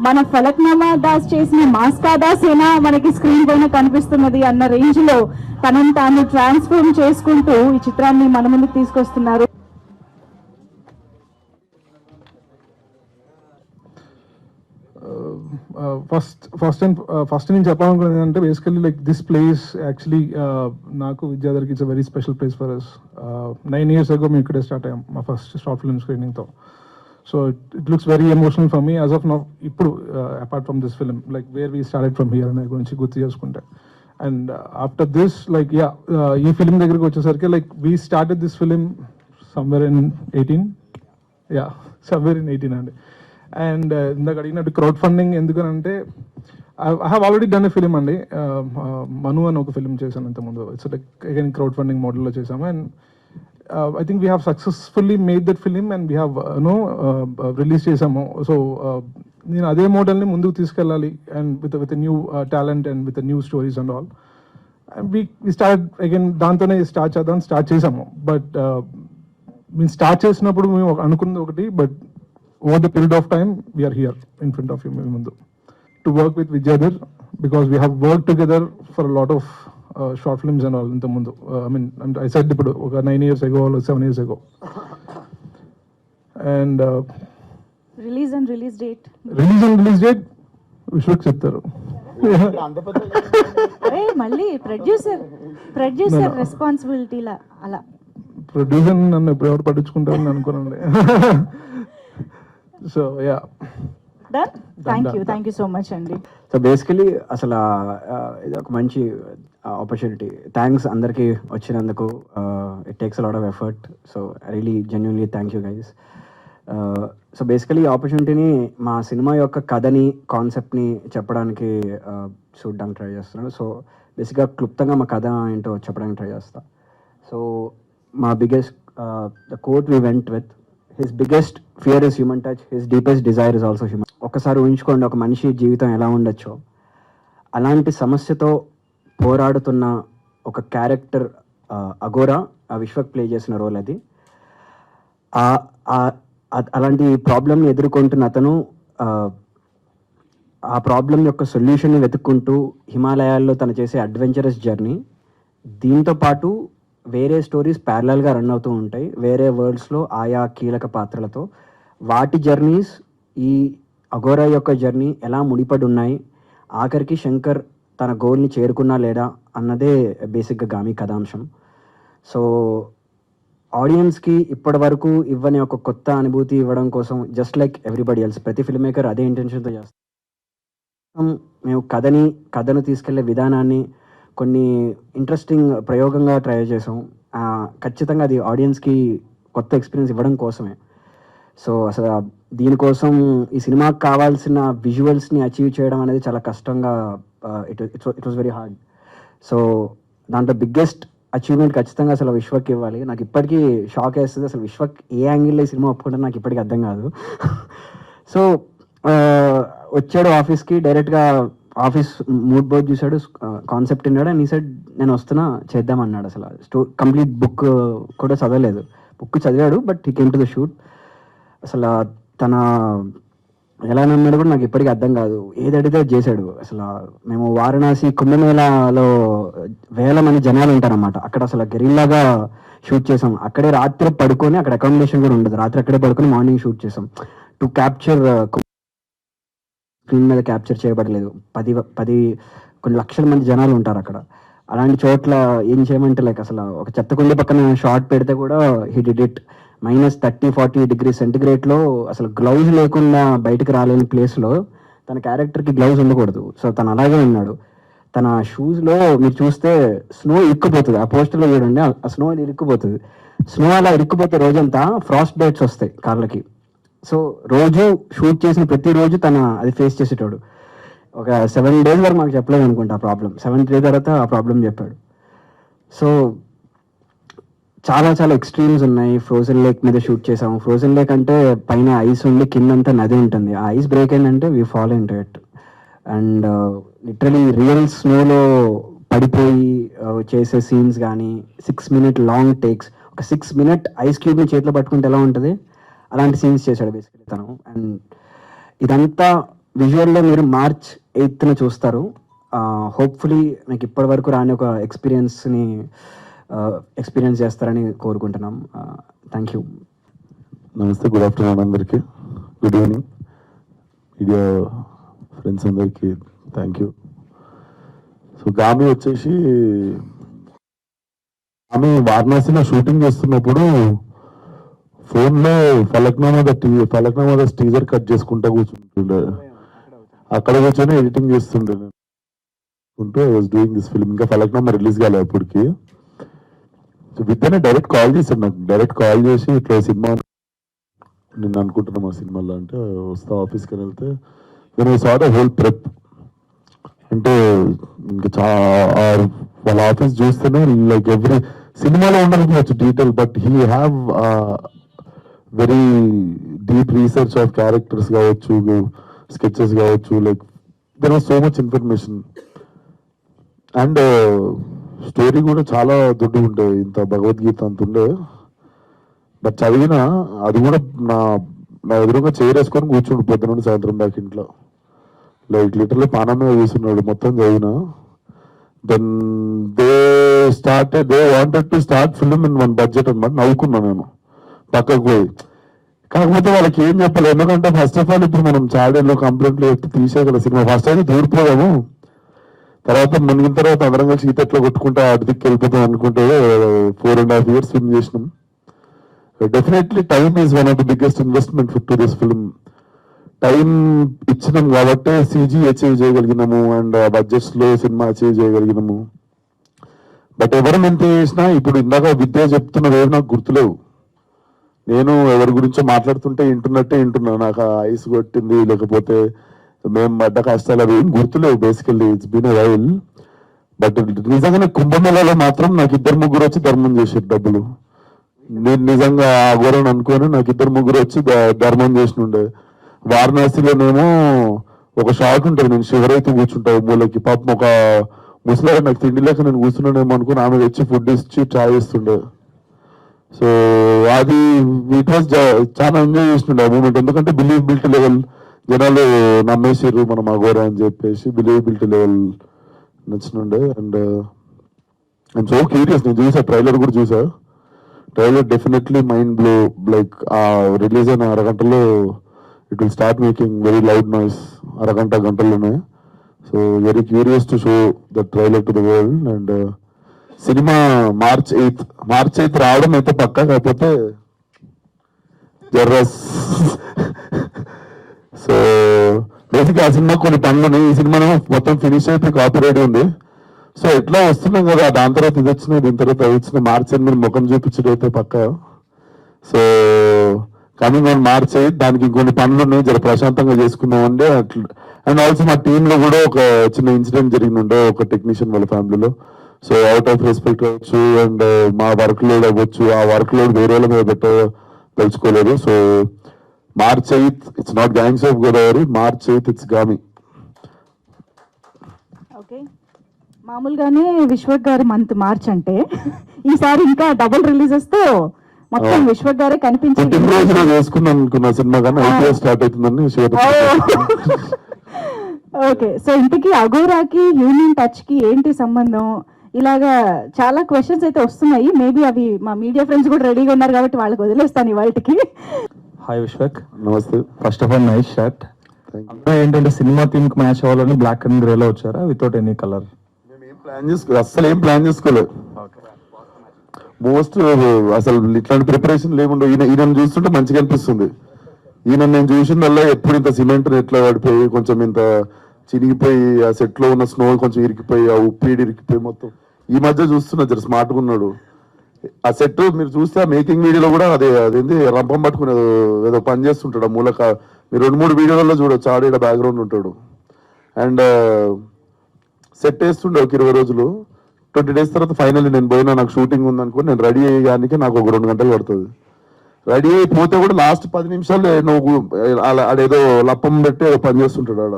మన ఫలక్నామా దాస్ చేసిన మాస్కా దాసేనా మనకి స్క్రీన్ పైన కనిపిస్తున్నది అన్న రేంజ్ లో తనను తాను ట్రాన్స్ఫార్మ్ చేసుకుంటూ ఈ చిత్రాన్ని మన ముందుకు తీసుకొస్తున్నారు. ఫస్ట్ నేను చెప్పాలనుకున్నది ఏంటంటే basically like this place actually నాకు విద్యాధర్కి it's a very special place for us. 9 years ago మేము ఇక్కడే స్టార్ట్ అయ్యాం మా ఫస్ట్ షార్ట్ ఫిల్మ్ స్క్రీనింగ్తో. So it looks very emotional for me as of now. ఇప్పుడు apart from this film like where we started from here అనే గురించి గుర్తు చేసుకుంటే, అండ్ ఆఫ్టర్ దిస్ లైక్ ఈ ఫిలిం దగ్గరికి వచ్చేసరికి like we started this film somewhere in 18 అండి. And ఇందాక అడిగినట్టు క్రౌడ్ ఫండింగ్ ఎందుకనంటే I have already done a film అండి. మను అని ఒక ఫిలిం చేశాను ఇంతకుముందు. It's like again crowd funding మోడల్లో చేశాము. And I think we have successfully made that film and we have release చేసాము. సో నేను అదే మోడల్ని ముందుకు తీసుకెళ్ళాలి and with new talent and with new stories and all. We start again దాంతోనే start చేసాము. బట్ మేము స్టార్ట్ చేసినప్పుడు మేము అనుకున్నది ఒకటి, but over the period of time we're here in front of you మీ ముందు to work with Vidyadhar because we have work together for lot of short films and all ఇంత ముందు. ఐ సెడ్ ఇప్పుడు ఒక 9 years ago or 7 years ago. And release and release date Vishwak చెప్తారు. అరే మళ్ళీ producer రెస్పాన్సిబిలిటీలా అలా ప్రొడ్యూసర్ నన్ను ఎప్పుడు ఎవరు పట్టించుకుంటారని అనుకోనండి. So yeah thank you so much అండి. సో బేసికలీ అసలు ఇది ఒక మంచి ఆపర్చునిటీ. థ్యాంక్స్ అందరికీ వచ్చినందుకు. It takes a lot of effort. So really genuinely thank you guys. So basically ఈ ఆపర్చునిటీని మా సినిమా యొక్క కథని కాన్సెప్ట్ని చెప్పడానికి చూడడానికి ట్రై చేస్తున్నాను. సో బేసిక్గా క్లుప్తంగా మా కథ ఏంటో చెప్పడానికి ట్రై చేస్తా. సో మా biggest the quote we went with his biggest fear is human touch, his deepest desire is also human. ఒకసారి ఊహించుకోండి, ఒక మనిషి జీవితం ఎలా ఉండొచ్చో. అలాంటి సమస్యతో పోరాడుతున్న ఒక క్యారెక్టర్ అఘోరా, ఆ విశ్వక్ ప్లే చేసిన రోల్ అది. అలాంటి ప్రాబ్లమ్ని ఎదుర్కొంటున్న అతను ఆ ప్రాబ్లం యొక్క సొల్యూషన్ని వెతుక్కుంటూ హిమాలయాల్లో తను చేసే అడ్వెంచరస్ జర్నీ. దీంతోపాటు వేరే స్టోరీస్ ప్యారలల్గా రన్ అవుతూ ఉంటాయి వేరే వరల్డ్స్లో ఆయా కీలక పాత్రలతో. వాటి జర్నీస్ ఈ అఘోరా యొక్క జర్నీ ఎలా ముడిపడి ఉన్నాయి, ఆఖరికి శంకర్ తన గోల్ని చేరుకున్నా లేడా అన్నదే బేసిక్గా గామి కథాంశం. సో ఆడియన్స్కి ఇప్పటి వరకు ఇవ్వని ఒక కొత్త అనుభూతి ఇవ్వడం కోసం, జస్ట్ లైక్ ఎవ్రీబడి ఎల్స్, ప్రతి ఫిల్మ్ మేకర్ అదే ఇంటెన్షన్తో చేస్తాం. మేము కథను తీసుకెళ్లే విధానాన్ని కొన్ని ఇంట్రెస్టింగ్ ప్రయోగంగా ట్రై చేసాం. ఖచ్చితంగా అది ఆడియన్స్కి కొత్త ఎక్స్పీరియన్స్ ఇవ్వడం కోసమే. సో అసలు దీనికోసం ఈ సినిమాకి కావాల్సిన విజువల్స్ని అచీవ్ చేయడం అనేది చాలా కష్టంగా, it was very hard. So దాంట్లో బిగ్గెస్ట్ అచీవ్మెంట్ ఖచ్చితంగా అసలు విశ్వక్ ఇవ్వాలి. నాకు ఇప్పటికీ షాక్ వేస్తుంది, అసలు విశ్వక్ ఏ యాంగిల్లో ఈ సినిమా ఒప్పుకుంటే నాకు ఇప్పటికీ అర్థం కాదు. సో వచ్చాడు ఆఫీస్కి, డైరెక్ట్గా ఆఫీస్ మూడ్ బోర్డ్ చూశాడు, కాన్సెప్ట్ విన్నాడు, అండ్ ఈ సైడ్ నేను వస్తున్నా చేద్దామన్నాడు. అసలు కంప్లీట్ బుక్ కూడా చదవలేదు. బుక్ చదివాడు, but he came to the shoot. అసలు తన ఎలా నమ్మాడు కూడా నాకు ఇప్పటికీ అర్థం కాదు. ఏది అడిగితే చేశాడు. అసలు మేము వారణాసి కుంభమేళాలో వేల మంది జనాలు ఉంటారన్నమాట. అక్కడ అసలు గెరిల్లాగా షూట్ చేసాం. అక్కడే రాత్రి పడుకొని, అక్కడ అకామిడేషన్ కూడా ఉండదు, రాత్రి అక్కడే పడుకొని మార్నింగ్ షూట్ చేసాం. టు క్యాప్చర్ స్క్రీన్ మీద క్యాప్చర్ చేయబడలేదు. 10 కొన్ని లక్షల మంది జనాలు ఉంటారు అక్కడ. అలాంటి చోట్ల ఏం చేయమంటే లైక్ అసలు ఒక చెత్త కుండి పక్కన షార్ట్ పెడితే కూడా హీ డిడ్ ఇట్. -30-40 degrees సెంటిగ్రేడ్లో అసలు గ్లౌజ్ లేకుండా బయటకు రాలేని ప్లేస్లో తన క్యారెక్టర్కి గ్లౌజ్ ఉండకూడదు. సో తను అలాగే ఉన్నాడు. తన షూస్లో మీరు చూస్తే స్నో ఇరుక్కుపోతుంది. ఆ పోస్టర్లో చూడండి, ఆ స్నో ఇరుక్కుపోతుంది. స్నో అలా ఇరుక్కుపోతే రోజంతా ఫ్రాస్ట్ బైట్స్ వస్తాయి కాళ్ళకి. సో రోజు షూట్ చేసిన ప్రతిరోజు తన అది ఫేస్ చేసేటోడు. ఒక 7 days వరకు మాకు చెప్పలేదు అనుకుంటా ఆ ప్రాబ్లం. 7th day తర్వాత ఆ ప్రాబ్లం చెప్పాడు. సో చాలా చాలా ఎక్స్ట్రీమ్స్ ఉన్నాయి. ఫ్రోజన్ లేక్ మీద షూట్ చేసాము. ఫ్రోజన్ లేక్ అంటే పైన ఐస్ ఉండి కిందంతా నది ఉంటుంది. ఆ ఐస్ బ్రేక్ అయిందంటే we fall into it. And literally real స్నోలో పడిపోయి చేసే సీన్స్ కానీ, 6 minute లాంగ్ టేక్స్, ఒక 6 minute ఐస్ క్యూబ్ని చేతిలో పట్టుకుంటే ఎలా ఉంటుంది అలాంటి సీన్స్ చేశాడు బేసికలీ తను. అండ్ ఇదంతా విజువల్లో మీరు మార్చ్ 8న చూస్తారు. హోప్ఫుల్లీ నాకు ఇప్పటి వరకు రాని ఒక ఎక్స్పీరియన్స్ చేస్తారని కోరుకుంటున్నాం. Thank you. నమస్తే, గుడ్ ఆఫ్టర్నూన్ అందరికీ, గుడ్ ఈవినింగ్ మీడియా ఫ్రెండ్స్ అందరికీ థ్యాంక్ యూ. సో గామి వచ్చేసి ఆమె వారణాసిలో షూటింగ్ చేస్తున్నప్పుడు ఫోన్లో ఫలక్నామా టీజర్ కట్ చేసుకుంటా కూర్చుంటుండే, అక్కడ కూర్చొని ఎడిటింగ్ చేస్తుండే. I was doing this film. ఇంకా ఫలక్నామా రిలీజ్ కాలే అప్పటికి. సో విత్తనే డైరెక్ట్ కాల్ చేశాడు నాకు, డైరెక్ట్ కాల్ చేసి ఇట్లా సినిమా నేను అనుకుంటున్నాం ఆ సినిమాలో అంటే వస్తా ఆఫీస్కి వెళ్తే నేను I saw the whole prep. అంటే ఇంకా వాళ్ళ ఆఫీస్ చూస్తేనే లైక్ ఎవ్రీ సినిమాలో ఉండకపోవచ్చు detail, but he have very deep research of characters కావచ్చు, స్కెచెస్ కావచ్చు, like there was so much information. And story కూడా చాలా దొడ్డు ఉండే, ఇంత భగవద్గీత అంత ఉండే. బట్ చదివిన అది కూడా నా ఎదురుగా చేరేసుకొని కూర్చుండు పొద్దున నుండి సాయంత్రం దాకా ఇంట్లో, లైక్ లిటరల్లీ పానమే కూర్చున్నాడు మొత్తం చదివిన. Then they wanted to start film in one budget అనమాట. నవ్వుకున్నా నేను పక్కకు పోయి. కాకపోతే వాళ్ళకి ఏం చెప్పాలి, ఎందుకంటే ఫస్ట్ ఆఫ్ ఆల్ ఇప్పుడు మనం చాడేళ్ళు కంప్లైంట్లు చెప్తే తీసేయగల సినిమా. ఫస్ట్ అయితే దూరిపోయాము, తర్వాత మునిగిన తర్వాత అందరం కలిసి ఈత ఎట్లా కొట్టుకుంటా అటు దిక్కు వెళ్ళిపోతాం అనుకుంటే 4.5 years ఫిల్మ్ చేసినాం. Definitely time is one of the biggest investment to this film. Time ఇచ్చినాం కాబట్టి సీజీ అచీవ్ చేయగలిగినాము అండ్ బడ్జెట్స్ లో సినిమా అచీవ్ చేయగలిగినాము. బట్ ఎవరు ఎంత చేసినా ఇప్పుడు ఇందాక విద్య చెప్తున్నవేవి నాకు గుర్తులేవు. నేను ఎవరి గురించో మాట్లాడుతుంటే వింటున్నా, నాకు ఐస్ కొట్టింది లేకపోతే మేము పడ్డ కష్టాలు అవి ఏం గుర్తులేవు. Basically it's been a while. But నిజంగానే కుంభమేళాలో మాత్రం నాకు 2-3 వచ్చి ధర్మం చేసారు డబ్బులు. నేను నిజంగా ఆ ఘోరం అనుకోని నాకు 2-3 వచ్చి ధర్మం చేసినుండే. వారణాసిలోనేమో ఒక షాట్ ఉంటుంది, నేను శివరైతే కూర్చుంటావు మూలకి, పాపం ఒక ముసలాడు నాకు తిండి లేక నేను కూర్చున్నానేమో అనుకుని ఆమె తెచ్చి ఫుడ్ ఇచ్చి చాయ్ ఇస్తుండే. సో అది ఇట్ వాజ్ చాలా ఎంజాయ్ చేస్తుండే ఆ మూమెంట్. ఎందుకంటే బిలీవబిలిటీ లెవెల్ జనాలు నమ్మేసారు మనం అఘోరా అని చెప్పేసి, బిలీవబిలిటీ లెవెల్ నచ్చినుండే. And I'm so curious. నేను చూసా, ట్రైలర్ కూడా చూసా. Trailer definitely mind blow. Like ఆ రిలీజ్ అయిన అరగంటలో it will start making very loud noise, గంటలోనే. So very curious to show the trailer to the world. And cinema March 8 రావడం అయితే పక్కా, కాకపోతే జర్రస్. సో బేసిక్ ఆ సినిమా కొన్ని పనులు, ఈ సినిమా మొత్తం ఫినిష్ అయితే కాపీరైట్ ఉంది. సో ఎట్లా వస్తున్నాం కదా, దాని తర్వాత ఇది వచ్చినాయి, దీని తర్వాత అది వచ్చిన మార్చ్ 8 ముఖం చూపించడం అయితే పక్కా. సో కమింగ్ ఆన్ మార్చ్ 8 దానికి ఇంకొన్ని పనులు ఉన్నాయి, జర ప్రశాంతంగా చేసుకున్నామండి అట్లా. అండ్ ఆల్సో మా టీంలో కూడా ఒక చిన్న ఇన్సిడెంట్ జరిగినుండే ఒక టెక్నీషియన్ వాళ్ళ ఫ్యామిలీలో. సో అవుట్ ఆఫ్ రెస్పెక్ట్ అవ్వచ్చు అండ్ మా వర్క్ లోడ్ అవ్వచ్చు, ఆ వర్క్ లోడ్ వేరే వాళ్ళ మీద తెలుసుకోలేదు. So March 8 it's not Gangs of Godavari, March 8 it's Gaami. Okay, మామూలుగానే విశ్వక్ గారి మంత్ మార్చ్ అంటే ఈసారి ఇంకా డబుల్ రిలీజెస్ తో మొత్తం విశ్వక్ గారే కనిపించింది. చేసుకున్నాను అనుకున్న సినిమా కానీ ఐపీఎల్ స్టార్ట్ అవుతుందని. ఓకే, సో ఇంతకీ అఘోరాకి యూనియన్ టచ్ కి ఏంటి సంబంధం? ఇలాగా చాలా క్వశ్చన్స్ అయితే వస్తున్నాయి. మేబీ అవి మా మీడియా ఫ్రెండ్స్ కూడా రెడీగా ఉన్నారు కాబట్టి వాళ్ళకి వదిలేస్తాను ఇవాళకి. హాయ్ విశ్వక్, నమస్తే. First of all nice shirt. ఏంటంటే సినిమా థీమ్ కి మ్యాచ్ అవ్వాలని బ్లాక్ అండ్ గ్రే లో వచ్చారా వితౌట్ ఎనీ కలర్? అసలు ఏం ప్లాన్ చేసుకోలేదు. మోస్ట్ అసలు ఇట్లాంటి ప్రిపరేషన్ లేకుండా ఈయన చూస్తుంటే మంచిగా అనిపిస్తుంది. ఈయన నేను చూసిందల్లా ఎప్పుడు ఇంత సిమెంట్ ఎట్లా పడిపోయి కొంచెం ఇంత చినిగిపోయి ఆ సెట్ లో ఉన్న స్నో కొంచెం ఇరికిపోయి ఆ ఉప్పేడి ఇరికిపోయి మొత్తం ఈ మధ్య చూస్తున్నా జర స్మార్ట్గా ఉన్నాడు. ఆ సెట్ మీరు చూస్తే ఆ మేకింగ్ వీడియోలో కూడా అదేంది రంపం పట్టుకుని ఏదో పని చేస్తుంటాడు ఆ మూలక. మీరు 2-3 వీడియోలలో చూడొచ్చు, ఆడ బ్యాక్గ్రౌండ్ ఉంటాడు. అండ్ సెట్ వేస్తుండే ఒక 20 రోజులు. 20 days తర్వాత ఫైనల్లీ నేను పోయినా, నాకు షూటింగ్ ఉంది అనుకుని నేను రెడీ అయ్యడానికి నాకు ఒక 2 గంటలు పడుతుంది. రెడీ అయిపోతే కూడా లాస్ట్ 10 నిమిషాలు నువ్వు ఆడేదో లప్పం పెట్టి ఏదో పని చేస్తుంటాడు ఆడ.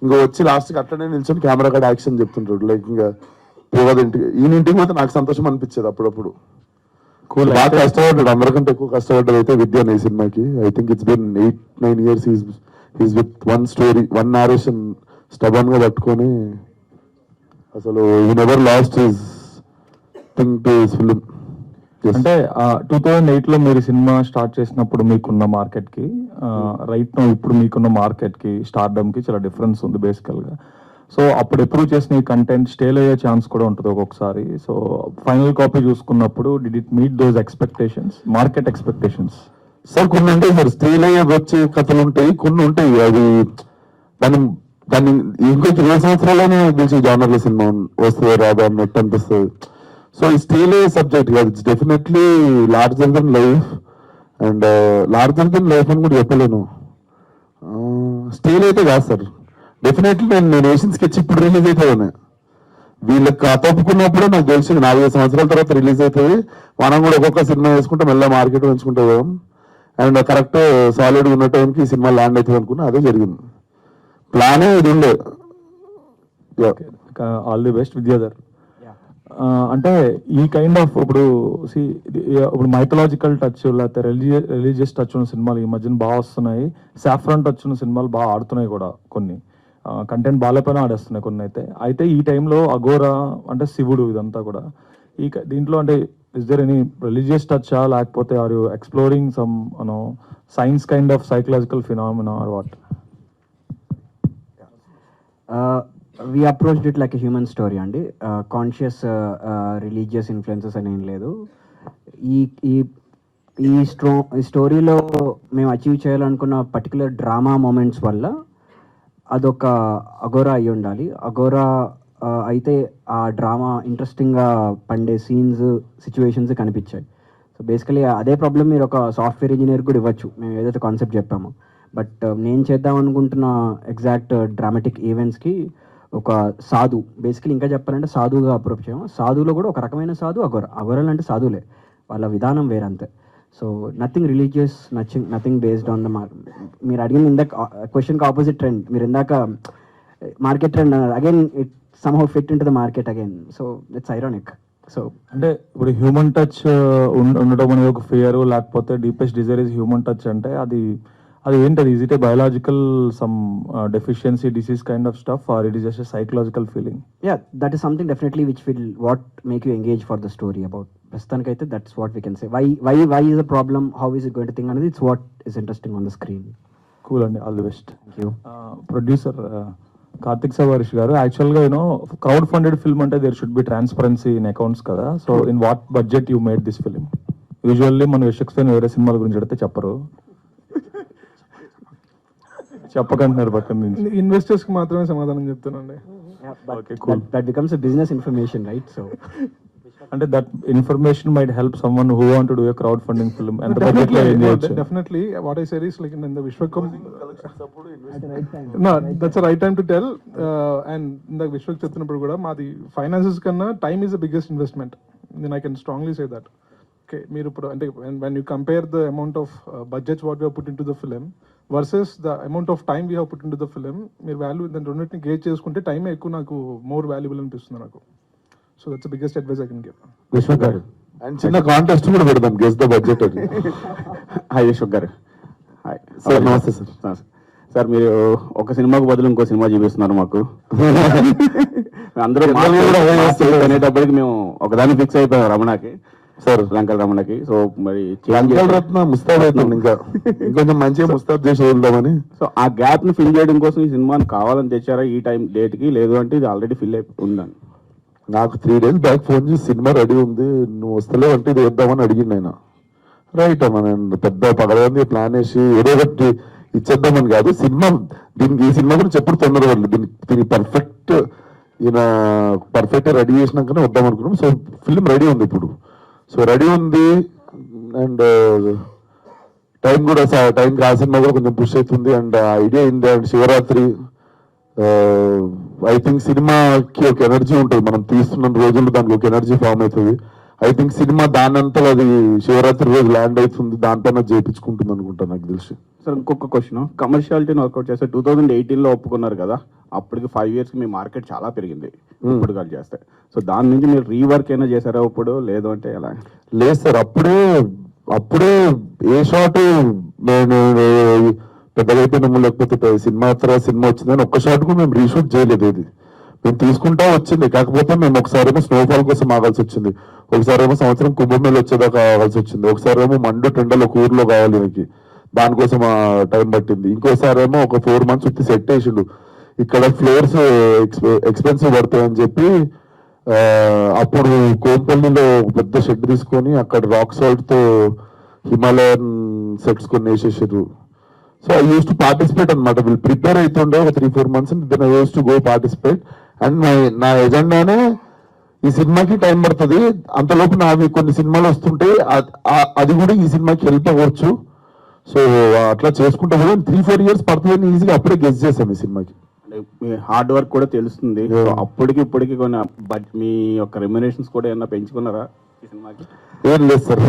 ఇంకా వచ్చి లాస్ట్కి అట్లనే నిల్చొని కెమెరా కాడ యాక్షన్ చెప్తుంటాడు. లైక్ ఇంకా పోగదింటికి ఈయనింటికి పోతే నాకు సంతోషం అనిపించేది అప్పుడప్పుడు. బాగా కష్టపడ్డాడు, అందరికంటే ఎక్కువ కష్టపడ్డది అయితే విద్య ఈ సినిమాకి. I think it's been 8-9 years he's with one story, one narration stubborn గా పట్టుకొని అసలు he never lost his thing to his film. అంటే 2008 లో మీరు సినిమా స్టార్ట్ చేసినప్పుడు మీకున్న మార్కెట్ కి రైట్ నో ఇప్పుడు మీకున్న మార్కెట్ కి స్టార్డమ్ కి చాలా డిఫరెన్స్ ఉంది బేసికల్ గా. సో అప్పుడు ఎప్పుడు చేసిన ఈ కంటెంట్ స్టేల్ అయ్యే ఛాన్స్ కూడా ఉంటుంది ఒక్కొక్కసారి. సో ఫైనల్ కాపీ చూసుకున్నప్పుడు did it meet those expectations, market expectations? Sir కొన్ని ఉంటాయి సార్, స్త్రీలు అయ్యే వచ్చే కథలు ఉంటాయి, కొన్ని ఉంటాయి అది దాన్ని దాన్ని ఇంకొక 20 సంవత్సరాలనే తెలిసి జానర్ల సినిమా వస్తుంది రాదా అన్నట్టు అనిపిస్తుంది. సో ఈ స్టీల్ సబ్జెక్ట్ కాదు, it's definitely larger than life. And larger than life అని కూడా చెప్పలేను, స్టీల్ అయితే కాదు సార్. డెఫినెట్లీ నేను ఏషియన్ స్కెచ్ ఇప్పుడు రిలీజ్ అవుతుంది, వీళ్ళకి కథ ఒప్పుకున్నప్పుడు నాకు తెలిసింది 4-5 సంవత్సరాల తర్వాత రిలీజ్ అవుతుంది. మనం కూడా ఒక్కొక్క సినిమా వేసుకుంటే మెల్ల మార్కెట్ పెంచుకుంటే పోయాం. అండ్ కరెక్ట్ సాలిడ్ ఉన్న టైంకి ఈ సినిమా ల్యాండ్ అవుతుంది అనుకున్నా, అదే జరిగింది. ప్లానే ఇది ఉండే. All the best Vidyadhar. అంటే ఈ కైండ్ ఆఫ్ ఇప్పుడు మైథలాజికల్ టచ్ లేకపోతే రిలీజియస్ టచ్ ఉన్న సినిమాలు ఈ మధ్యన బాగా వస్తున్నాయి. సాఫ్రాన్ టచ్ ఉన్న సినిమాలు బాగా ఆడుతున్నాయి కూడా, కొన్ని కంటెంట్ బాగాలేపైన ఆడేస్తున్నాయి కొన్ని. అయితే ఈ టైంలో అఘోరా అంటే శివుడు ఇదంతా కూడా దీంట్లో అంటే is there any religious touch లేకపోతే or you exploring some science kind of psychological phenomena or what? We approached it like a human story అండి. కాన్షియస్ రిలీజియస్ ఇన్ఫ్లుయెన్సెస్ అని ఏం లేదు. ఈ స్టోరీలో మేము అచీవ్ చేయాలనుకున్న పర్టికులర్ డ్రామా మూమెంట్స్ వల్ల అదొక అఘోరా అయి ఉండాలి. అఘోరా అయితే ఆ డ్రామా ఇంట్రెస్టింగ్గా పండే సీన్స్, సిచ్యువేషన్స్ కనిపించాయి. సో బేసికలీ అదే ప్రాబ్లం మీరు ఒక సాఫ్ట్వేర్ ఇంజనీర్ కూడా ఇవ్వచ్చు, మేము ఏదైతే కాన్సెప్ట్ చెప్పామో. బట్ నేను చేద్దాం అనుకుంటున్న ఎగ్జాక్ట్ డ్రామాటిక్ ఈవెంట్స్కి ఒక సాధు, బేసికలీ ఇంకా చెప్పాలంటే సాధువుగా అప్రోచ్ చేయము. సాధువులో కూడా ఒక రకమైన సాధు అఘోరాలు అంటే సాధువులే, వాళ్ళ విధానం వేరంతే. So nothing religious, nothing based on the మీరు అడిగిన ఇందాక క్వశ్చన్కి ఆపోజిట్ ట్రెండ్, మీరు ఇందాక market trend again it somehow fit in to the market again. So it's ironic. So అంటే ఇప్పుడు హ్యూమన్ టచ్ ఉండడం అనేది ఒక ఫియర్, లేకపోతే deepest desire is human touch అంటే అది ఏంటది? Is it a biological some deficiency disease kind of stuff or it is just a psychological feeling? Yeah, that is something definitely which will what make you engage for the story about. ప్రస్తుతానికైతే that's what we can say. Why is the problem, how is it going to think అనేది it's what is interesting on the screen. Cool అండి, all the best. Thank you. Producer Karthik Sabareesh garu, యాక్చువల్గా crowd funded film అంటే there should be transparency in accounts కదా. So in what budget you made this film? Usually మన విశ్వక్సేన్ వేరే సినిమాల గురించి అడిగితే చెప్పరు, చెప్పకంటున్నారు పక్కన నుంచి. ఇన్వెస్టర్స్ కి మాత్రమే సమాధానం చెప్తానండి. That becomes a business information, right? So అంటే that information might help someone who want to do a crowd funding film. ఎంత బడ్జెట్ లో ఏం చేయొచ్చు? Definitely, what I said is like in the Vishwakam. No, that's the right time to tell. And in the Vishwak చెప్తున్నప్పుడు కూడా మాది finances కన్నా time is the biggest investment. Then I can strongly say that. Okay, మీరు ఇప్పుడు అంటే when you compare the amount of budgets what we have put into the film versus the amount of time we have put into the film, మీరు value దాని రెండింటిని gauge చేసుకుంటే టైమే ఎక్కువ నాకు మోర్ వాల్యుబుల్ అనిపిస్తుంది నాకు. So that's the biggest advice I can give. Vishwak గారు అండ్ చిన్న కాంటెస్ట్ కూడా పెడదాం, గెస్ ద బడ్జెట్ అని. హాయ్ విశ్వక్ గారు. హాయ్ సార్, నమస్తే సార్. సార్, మీరు ఒక సినిమాకు బదులు ఇంకో సినిమా చూపిస్తున్నారు మాకు. అందరూ అనేటప్పటికి మేము ఒకదాన్ని ఫిక్స్ అయిపోయాం, రమణకి సార్, లంకల రమణకి. సో మరి రత్న ముస్తాబ్ అవుతుంది, ఇంకా ఇంకొంచెం మంచిగా ముస్తాబ్ చేసి వదులుదామని. సో ఆ గ్యాప్ ని ఫిల్ చేయడం కోసం ఈ సినిమాని కావాలని తెచ్చారా ఈ టైం డేట్ కి, లేదు అంటే ఇది ఆల్రెడీ ఫిల్ అయి ఉందని? నాకు 3 days బ్యాక్ ఫోన్ చేసి సినిమా రెడీ ఉంది, నువ్వు వస్తలేవు అంటే ఇది వేద్దామని అడిగింది ఆయన. రైట్ అమ్మా, నేను పెద్ద పగలది ప్లాన్ వేసి ఏదో ఒకటి ఇచ్చేద్దామని కాదు. సినిమా దీనికి, ఈ సినిమా గురించి ఎప్పుడు తొందర పడలేదు, దీనికి పర్ఫెక్ట్ రెడీ చేసినాకనే వద్దాం అనుకున్నాం. సో ఫిల్మ్ రెడీ ఉంది ఇప్పుడు. సో రెడీ ఉంది అండ్ టైం కూడా టైంకి ఆ సినిమా కూడా కొంచెం పుష్ అవుతుంది. అండ్ ఐడియా ఏంటి అండ్ శివరాత్రి ఐ థింక్ సినిమాకి ఒక ఎనర్జీ ఉంటుంది, మనం తీస్తున్న రోజుల్లో దానికి ఒక ఎనర్జీ ఫామ్ అవుతుంది. ఐ థింక్ సినిమా దానంతా అది శివరాత్రి రోజు ల్యాండ్ అవుతుంది, దాంట్లో చేయించుకుంటుంది అనుకుంటా నాకు తెలిసి. సార్, ఇంకొక క్వశ్చన్, కమర్షియాలిటీని వర్కౌట్ చేస్తే 2018లో ఒప్పుకున్నారు కదా, అప్పటికి 5 years మీ మార్కెట్ చాలా పెరిగింది ఇప్పుడు కాల్ చేస్తే. సో దాని నుంచి మీరు రీవర్క్ అయినా చేశారా ఇప్పుడు, లేదు అంటే ఎలా? లేదు సార్, అప్పుడే ఏ షాట్ నేను పెద్దగా అయిపోయినాము, లేకపోతే సినిమా తర్వాత సినిమా వచ్చిందని ఒక్క షాట్ కూడా మేము రీషూట్ చేయలేదు. ఇది మేము తీసుకుంటా వచ్చింది. కాకపోతే మేము ఒకసారేమో స్నోఫాల్ కోసం ఆగాల్సి వచ్చింది, ఒకసారేమో సంవత్సరం కుంభమేళ వచ్చేదాకా ఆగాల్సి వచ్చింది, ఒకసారేమో మండు టెండలో ఒక ఊర్లో కావాలి మనకి, దానికోసం టైం పట్టింది. ఇంకోసారేమో ఒక 4 months వచ్చి సెట్ వేసిండు. ఇక్కడ ఫ్లోర్స్ ఎక్స్పెన్సివ్ పడతాయని చెప్పి అప్పుడు కోంపల్లిలో పెద్ద షెడ్ తీసుకొని అక్కడ రాక్ సాల్ట్ తో హిమాలయన్ సెట్స్ కొన్ని వేసేసారు. So I use to participate అనమాట. వీళ్ళు ప్రిపేర్ అవుతుండే ఒక 3-4 months, then I use to go participate. And నా ఎజెండానే ఈ సినిమాకి టైం పడుతుంది, అంతలోపు నావి కొన్ని సినిమాలు వస్తుంటే అది కూడా ఈ సినిమాకి హెల్ప్ అవ్వచ్చు. సో అట్లా చేసుకుంటా కూడా 3-4 years పడుతుందని ఈజీగా అప్పుడే గెస్ చేసాం ఈ సినిమాకి. మీ హార్డ్ వర్క్ కూడా తెలుస్తుంది. సో అప్పటికి ఇప్పటికి కొన్ని మీ యొక్క రెమ్యునరేషన్స్ కూడా ఏమన్నా పెంచుకున్నారా ఈ సినిమాకి? ఏం లేదు సార్,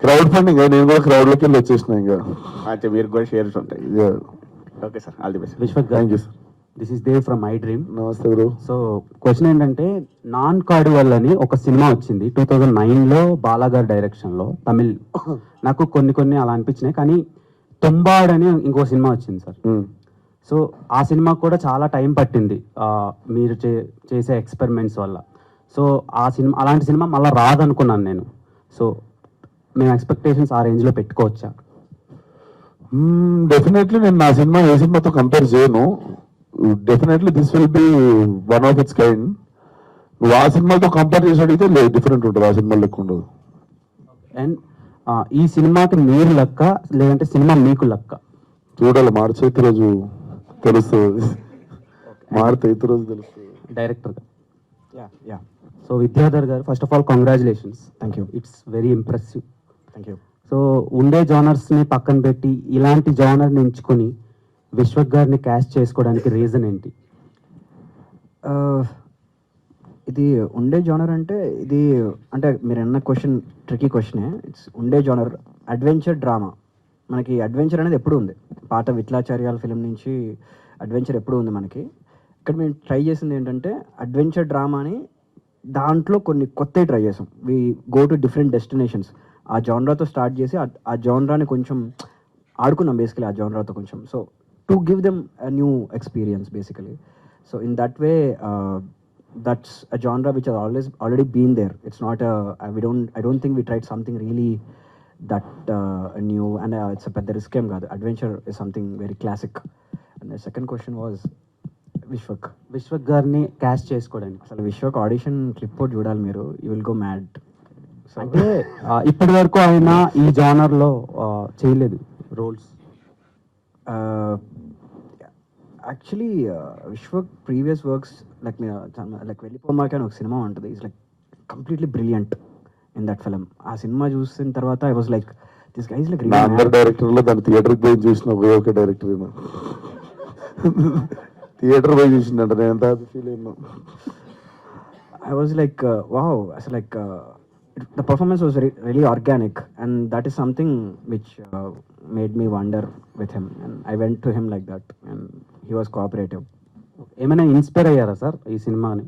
క్రౌడ్ ఫండింగ్, నేను కూడా క్రౌడ్ లోకి వెళ్ళి వచ్చేసిన. ఇంకా అయితే మీరు కూడా షేర్స్ ఉంటాయి. Okay sir, all the best. Vishwak, thank you sir. This is Dev from iDream. నమస్తే బ్రో. సో క్వశ్చన్ ఏంటంటే, నాన్ కార్డువల్ అని ఒక సినిమా వచ్చింది 2009లో బాలాగారు డైరెక్షన్లో, తమిళ్. నాకు కొన్ని అలా అనిపించినాయి, కానీ తొంబాడ్ అని ఇంకో సినిమా వచ్చింది సార్. సో ఆ సినిమా కూడా చాలా టైం పట్టింది మీరు చేసే ఎక్స్పెరిమెంట్స్ వల్ల. సో ఆ సినిమా, అలాంటి సినిమా మళ్ళీ రాదనుకున్నాను నేను. సో మేము ఎక్స్పెక్టేషన్స్ ఆ రేంజ్లో పెట్టుకోవచ్చా? డెఫినెట్లీ నేను నా సినిమా ఏ సినిమాతో కంపేర్ చేయను. Definitely this will be one of it's kind. నువ్వు ఆ సినిమాతో కంపేర్ చేసి అడిగితే లేదు, డిఫరెంట్ ఉంటుంది, ఆ సినిమా లెక్క ఉండదు. అండ్ ఈ సినిమాకి మీరు లెక్క, లేదంటే సినిమా మీకు లెక్క? చూడాలి, మార్చి రోజు తెలుస్తుంది. మారితే రోజు తెలుస్తుంది. డైరెక్టర్ గారు. యా. సో విద్యాధర్ గారు, first of all congratulations. Thank you. It's very impressive. Thank you. So ఉండే జానర్స్ని పక్కన పెట్టి ఇలాంటి జానర్ని ఎంచుకొని విశ్వక్ గారిని క్యాస్ట్ చేసుకోవడానికి రీజన్ ఏంటి? ఇది ఉండే జానర్ అంటే, ఇది అంటే మీరు అన్న క్వశ్చన్ ట్రికీ క్వశ్చనే. ఇట్స్ ఉండే జానర్ అడ్వెంచర్ డ్రామా. మనకి అడ్వెంచర్ అనేది ఎప్పుడు ఉంది, పాత విట్లాచార్యాల ఫిలిం నుంచి అడ్వెంచర్ ఎప్పుడు ఉంది మనకి. ఇక్కడ మేము ట్రై చేసింది ఏంటంటే అడ్వెంచర్ డ్రామాని దాంట్లో కొన్ని కొత్తవి ట్రై చేసాం. We go to different destinations. ఆ జానరాతో స్టార్ట్ చేసి ఆ జానరాని కొంచెం ఆడుకున్నాం బేసికలీ, ఆ జానరాతో కొంచెం. So to give them a new experience basically. So in that way that's a genre which has already been there. It's not I don't think we tried something really that new, and it's a pedda risk em kaadu. Adventure is something very classic. And the second question was Vishwak గారిని caste చేసుకోవడానికి. అసలు Vishwak audition clip out చూడాలి మీరు, you will go mad. అంటే ఇప్పటి వరకు ఆయన ఈ జానర్లో చేయలేదు roles. Actually Vishwak previous works like Vellipomaka అని ఒక సినిమా ఉంటుంది. It's like completely brilliant in that film. ఆ సినిమా చూసిన తర్వాత I was like this guy is like నా అందరు డైరెక్టర్లో దాని థియేటర్కి పోయి చూసిన ఒకే డైరెక్టర్ థియేటర్ పోయి చూసిందంట. నేను ఎంత ఫీల్ అయినా. I was like, wow, so like the performance was really organic, and that is something which made me wonder with him, and I went to him like that, and he was cooperative. ఏమైనా inspire అయ్యారా sir ఈ సినిమాని?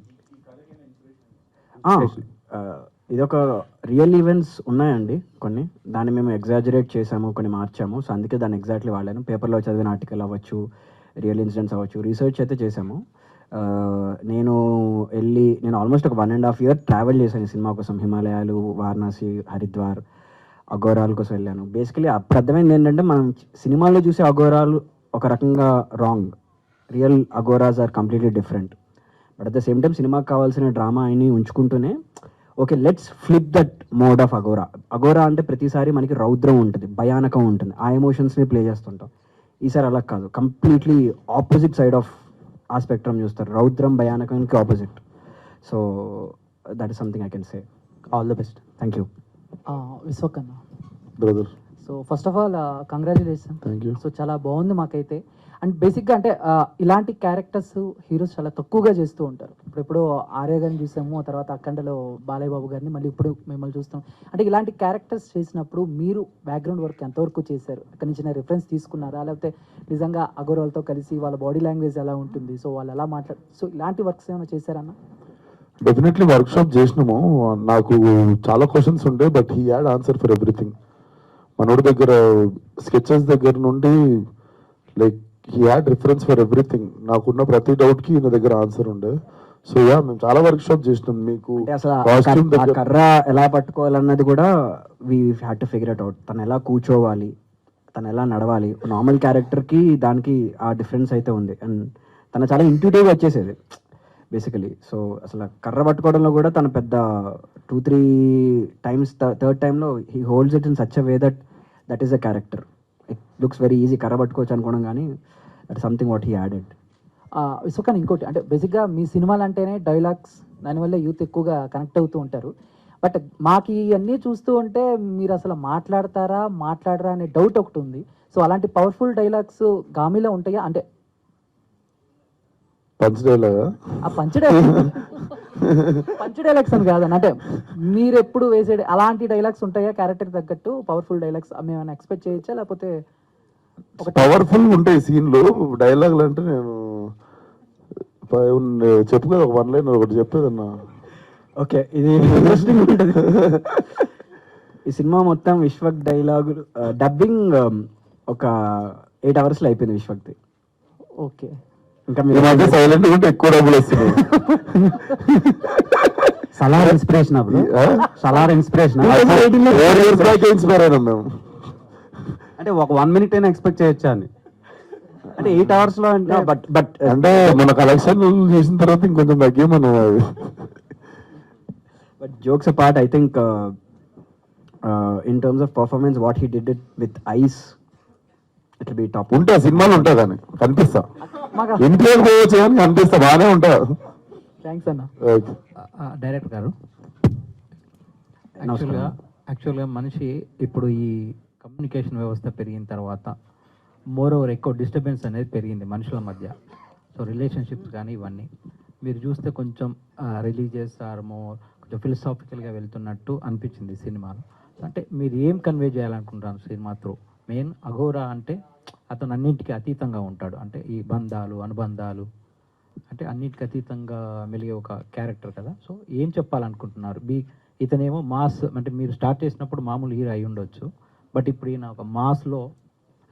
ఇదొక real events ఉన్నాయండి కొన్ని, దాన్ని మేము exaggerate చేసాము, కొన్ని మార్చాము. సో అందుకే దాన్ని ఎగ్జాక్ట్లీ వాడాను. పేపర్లో చదివిన ఆర్టికల్ అవ్వచ్చు, రియల్ ఇన్సిడెంట్స్ అవ్వచ్చు, రీసెర్చ్ అయితే చేసాము. నేను ఆల్మోస్ట్ ఒక 1.5 year ట్రావెల్ చేశాను ఈ సినిమా కోసం. హిమాలయాలు, వారణాసి, హరిద్వార్, అఘోరాల కోసం వెళ్ళాను. బేసికలీ అప్పుడు అర్థమైంది ఏంటంటే, మనం సినిమాల్లో చూసే అఘోరాలు ఒక రకంగా wrong, real aghoras are completely different. But at the same time సినిమాకి కావాల్సిన డ్రామా అని ఉంచుకుంటూనే, okay let's flip that mode of aghora. Aghora అంటే ప్రతిసారి మనకి రౌద్రం ఉంటుంది, భయానకం ఉంటుంది, ఆ ఎమోషన్స్ని ప్లే చేస్తుంటాం. ఈసారి అలా కాదు, కంప్లీట్లీ ఆపోజిట్ సైడ్ ఆఫ్ ఆ స్పెక్ట్రమ్ చూస్తారు, రౌద్రం భయానకానికి opposite. So that is something I can say. All the best. Thank you. Vishwak అన్న, brother. So first of all congratulation. Thank you. So చాలా బాగుంది మాకైతే. అండ్ బేసిక్గా అంటే ఇలాంటి క్యారెక్టర్స్ హీరోస్ చాలా తక్కువగా చేస్తూ ఉంటారు. ఇప్పుడు ఆర్య గారిని చూసాము, ఆ తర్వాత అఖండలో బాలయ్య బాబు గారిని, మళ్ళీ ఇప్పుడు మిమ్మల్ని చూస్తాం. అంటే ఇలాంటి క్యారెక్టర్స్ చేసినప్పుడు మీరు బ్యాక్గ్రౌండ్ వర్క్ ఎంతవరకు చేశారు? అక్కడి నుంచి రిఫరెన్స్ తీసుకున్నారా, లేకపోతే నిజంగా అఘోరాలతో కలిసి వాళ్ళ బాడీ లాంగ్వేజ్ ఎలా ఉంటుంది, సో వాళ్ళు ఎలా సో ఇలాంటి వర్క్స్ ఏమైనా చేశారన్న? డెఫినెట్లీ వర్క్ షాప్ చేసినాము. నాకు చాలా క్వశ్చన్స్ ఉండే, but he had answer for everything. మనోడి దగ్గర స్కెచెస్ దగ్గర నుండి like he had reference for everything. నాకున్న ప్రతి డౌట్కి ఈయన దగ్గర ఆన్సర్ ఉండే. సో యా, మేము చాలా వర్క్ షాప్ చేసినాం. మీకు అంటే అసలు కాస్ట్యూమ్ ఆ దగ్గర కర్ర ఎలా పట్టుకోవాలన్నది కూడా we had to figure it out. తను ఎలా కూర్చోవాలి, తను ఎలా నడవాలి. నార్మల్ క్యారెక్టర్కి దానికి ఆ డిఫరెన్స్ అయితే ఉంది. అండ్ తను చాలా ఇంట్యూటివ్గా వచ్చేసేది బేసికలీ. సో అసలు కర్ర పట్టుకోవడంలో కూడా తను పెద్ద 2-3 టైమ్స్, థర్డ్ టైంలో he holds it in such a way that is a character. It looks very easy కర్ర పట్టుకోవచ్చు అనుకోవడం, కానీ that something what he added. So కానీ ఇంకోటి అంటే బేసిక్గా మీ సినిమాలు అంటేనే డైలాగ్స్, దానివల్ల యూత్ ఎక్కువగా కనెక్ట్ అవుతూ ఉంటారు. బట్ మాకు ఇవన్నీ చూస్తూ ఉంటే మీరు అసలు మాట్లాడరా అనే డౌట్ ఒకటి ఉంది. సో అలాంటి పవర్ఫుల్ డైలాగ్స్ గామిలో ఉంటాయా? అంటే పంచ్ డైలాగా? ఆ పంచ్ డైలాగ్స్ అని కాదని, అంటే మీరు ఎప్పుడు వేసే అలాంటి డైలాగ్స్ ఉంటాయా క్యారెక్టర్ తగ్గట్టు పవర్ఫుల్ డైలాగ్స్ మేము ఎక్స్పెక్ట్ చేయొచ్చా? లేకపోతే పవర్ఫుల్ ఉంటాయి సీన్లు. డైలాగులు అంటే నేను చెప్పు కదా, ఒక 1 లైన్ ఒకటి చెప్పేదన్నా. ఓకే, ఇది ఇంట్రెస్టింగ్ ఉంటుంది. ఈ సినిమా మొత్తం విశ్వక్ డైలాగులు డబ్బింగ్ ఒక 8 అవర్స్లో అయిపోయింది విశ్వక్ది. ఓకే, ఇంకా ఈ మధ్య సైలెంట్ ఉంటే ఎక్కువ డబ్బులు వస్తున్నాయి. సలార్ ఇన్స్పిరేషన్ అప్పుడు సలార్ ఇన్స్పిరేషన్ ఇన్స్పైర్ అయినాం మేము. అంటే ఒక 1 minute అయినా ఎక్స్పెక్ట్ చేయొచ్చా అని. అంటే 8 hours లో అంటే బట్ అంటే మన కలెక్షన్ చేసిన తర్వాత ఇంకొంచెం తగ్గేమన్నా. But jokes apart, I think in terms of performance what he did it with eyes, it be top. ఉంటా సినిమాలు ఉంటా కానీ కనిపిస్తా, మాకు ఇంట్లో పోవచ్చు కానీ కనిపిస్తా, బాగానే ఉంటా. థ్యాంక్స్ అన్న. డైరెక్టర్ గారు, యాక్చువల్గా మనిషి ఇప్పుడు ఈ కమ్యూనికేషన్ వ్యవస్థ పెరిగిన తర్వాత మోర్ ఓవర్ ఎక్కువ డిస్టర్బెన్స్ అనేది పెరిగింది మనుషుల మధ్య. సో రిలేషన్షిప్స్ కానీ ఇవన్నీ మీరు చూస్తే కొంచెం రిలీజియస్ ఆర్ మోర్ కొంచెం ఫిలసాఫికల్గా వెళ్తున్నట్టు అనిపించింది సినిమాలో. అంటే మీరు ఏం కన్వే చేయాలనుకుంటున్నారు సినిమా త్రూ? మెయిన్ అఘోరా అంటే అతను అన్నింటికి అతీతంగా ఉంటాడు, అంటే ఈ బంధాలు అనుబంధాలు అంటే అన్నిటికీ అతీతంగా మెలిగే ఒక క్యారెక్టర్ కదా. సో ఏం చెప్పాలనుకుంటున్నారు? ఇతనేమో మాస్, అంటే మీరు స్టార్ట్ చేసినప్పుడు మామూలు హీరో అయి ఉండొచ్చు, బట్ ఇప్పుడు ఈయన ఒక మాస్లో